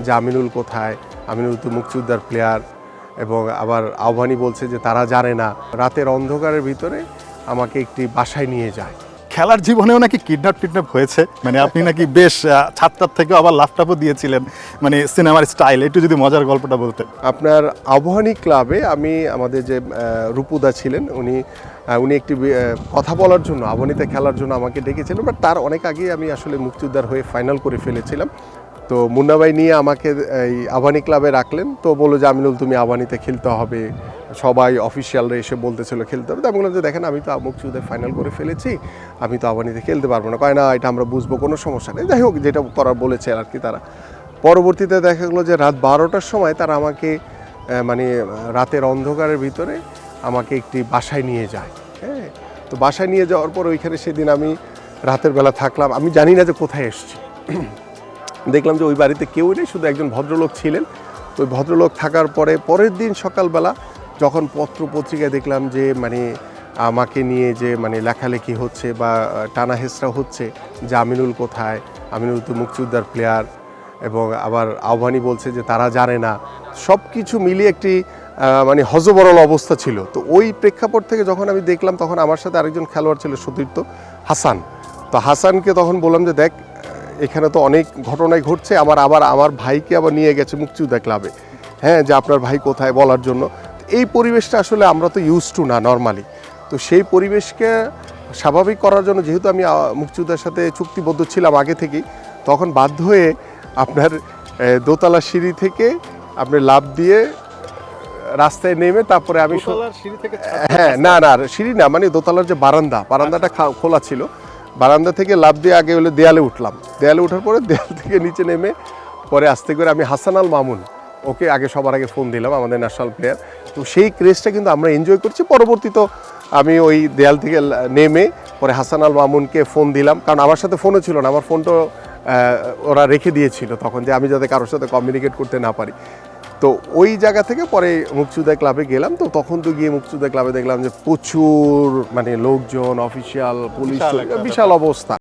যে আমিনুল কোথায়, আমিনুল তো মুক্তিযোদ্ধার প্লেয়ার, এবং আবার আহ্বানী বলছে যে তারা জানে না। রাতের অন্ধকারের ভিতরে আমাকে একটি বাসায় নিয়ে যায়। খেলার জীবনেও নাকি কিডন্যাপ হয়েছে, মানে আপনি নাকি বেশ ছাত্রার থেকে আবার লাফটাপও দিয়েছিলেন, মানে সিনেমার স্টাইল। একটু যদি মজার গল্পটা বলতেন। আপনার আহ্বানী ক্লাবে আমি আমাদের যে রূপুদা ছিলেন উনি একটি কথা বলার জন্য আহ্বানীতে খেলার জন্য আমাকে ডেকেছিলেন, বাট তার অনেক আগেই আমি আসলে মুক্তিযোদ্ধার হয়ে ফাইনাল করে ফেলেছিলাম। তো মুন্না ভাই নিয়ে আমাকে এই আহ্বানী ক্লাবে রাখলেন, তো বললো যে আমিনুল তুমি আহ্বানীতে খেলতে হবে, সবাই অফিসিয়ালরা এসে বলতেছিল খেলতে হবে। তো আমি বললাম যে দেখেন আমি তো মুক্তিযোদ্ধার ফাইনাল করে ফেলেছি, আমি তো আহ্বানীতে খেলতে পারবো না। কয় না এটা আমরা বুঝবো, কোনো সমস্যা নেই। যাই হোক, যেটা করার বলেছে আর কি তারা। পরবর্তীতে দেখা গেলো যে রাত 12টার সময় তারা আমাকে মানে রাতের অন্ধকারের ভিতরে আমাকে একটি বাসায় নিয়ে যায়। হ্যাঁ, তো বাসায় নিয়ে যাওয়ার পর ওইখানে সেদিন আমি রাতের বেলা থাকলাম। আমি জানি না যে কোথায় এসেছি। দেখলাম যে ওই বাড়িতে কেউ নেই, শুধু একজন ভদ্রলোক ছিলেন। তো ওই ভদ্রলোক থাকার পরে পরের দিন সকালবেলা যখন পত্রিকায় দেখলাম যে মানে আমাকে নিয়ে যে মানে লেখালেখি হচ্ছে বা টানা হেঁচড়া হচ্ছে যে আমিনুল কোথায়, আমিনুল তো মুক্তিযোদ্ধার প্লেয়ার, এবং আবার আহ্বানী বলছে যে তারা জানে না, সব কিছু মিলিয়ে একটি মানে হযবরল অবস্থা ছিল। তো ওই প্রেক্ষাপট থেকে যখন আমি দেখলাম, তখন আমার সাথে আরেকজন খেলোয়াড় ছিল সতীর্থ হাসান। তো হাসানকে তখন বললাম যে দেখ এখানে তো অনেক ঘটনাই ঘটছে, আমার ভাইকে আবার নিয়ে গেছে মুক্তিযোদ্ধা ক্লাবে, হ্যাঁ, যে আপনার ভাই কোথায় বলার জন্য। এই পরিবেশটা আসলে আমরা তো ইউজ টু না নর্মালি। তো সেই পরিবেশকে স্বাভাবিক করার জন্য, যেহেতু আমি মুক্তিযোদ্ধার সাথে চুক্তিবদ্ধ ছিলাম আগে থেকেই, তখন বাধ্য হয়ে আপনার দোতলা সিঁড়ি থেকে আপনি লাফ দিয়ে রাস্তায় নেমে তারপরে আমি হ্যাঁ না সিঁড়ি না, মানে দোতলার যে বারান্দাটা খোলা ছিল, বারান্দা থেকে লাফ দিয়ে আগে হলে দেয়ালে উঠলাম। দেয়ালে ওঠার পরে দেয়াল থেকে নিচে নেমে পরে আস্তে করে আমি হাসান আল মামুন, ওকে সবার আগে ফোন দিলাম, আমাদের ন্যাশনাল প্লেয়ার। তো সেই ক্রেজটা কিন্তু আমরা এনজয় করছি। পরবর্তীতে আমি ওই দেয়াল থেকে নেমে পরে হাসান আল মামুনকে ফোন দিলাম, কারণ আমার সাথে ফোনও ছিল না, আমার ফোনটা ওরা রেখে দিয়েছিল তখন, যে আমি যাতে কারোর সাথে কমিউনিকেট করতে না পারি। তো ওই জায়গা থেকে পরে মুক্তিযোদ্ধা ক্লাবে গেলাম। তো তখন তো গিয়ে মুক্তিযোদ্ধা ক্লাবে দেখলাম যে প্রচুর মানে লোকজন, অফিসিয়াল, পুলিশ, বিশাল অবস্থা।